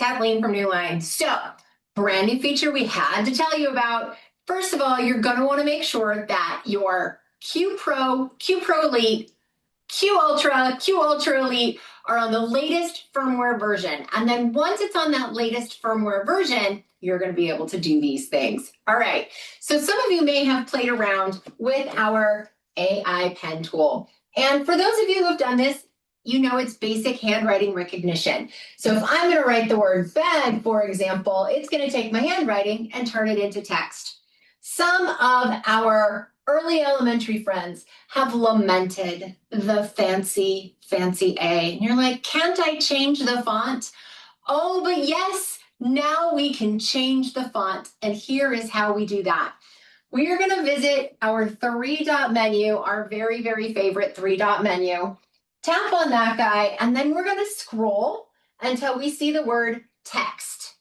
Kathleen from New Line. So, brand new feature we had to tell you about. First of all, you're going to want to make sure that your Q Pro, Q Pro Elite, Q Ultra Elite are on the latest firmware version. And then once it's on that latest firmware version, you're going to be able to do these things. All right. So some of you may have played around with our AI pen tool. And for those of you who have done this, you know it's basic handwriting recognition. So if I'm going to write the word bag, for example, it's going to take my handwriting and turn it into text. Some of our early elementary friends have lamented the fancy A. And you're like, can't I change the font? Oh, but yes, now we can change the font. And here is how we do that. We are going to visit our three-dot menu, our very, very favorite three-dot menu. Tap on that guy, and then we're going to scroll until we see the word text.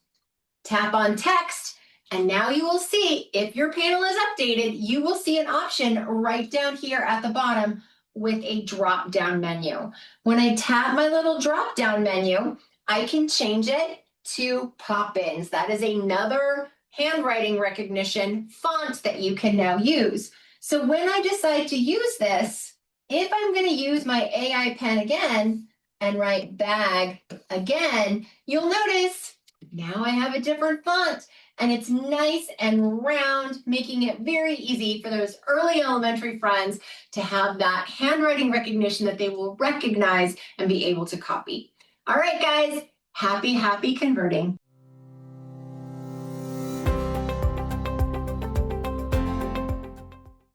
Tap on text, and now you will see, if your panel is updated, you will see an option right down here at the bottom with a drop-down menu. When I tap my little drop-down menu, I can change it to Poppins. That is another handwriting recognition font that you can now use. So when I decide to use this, if I'm going to use my AI pen again and write bag again, you'll notice now I have a different font and it's nice and round, making it very easy for those early elementary friends to have that handwriting recognition that they will recognize and be able to copy. All right, guys, happy converting.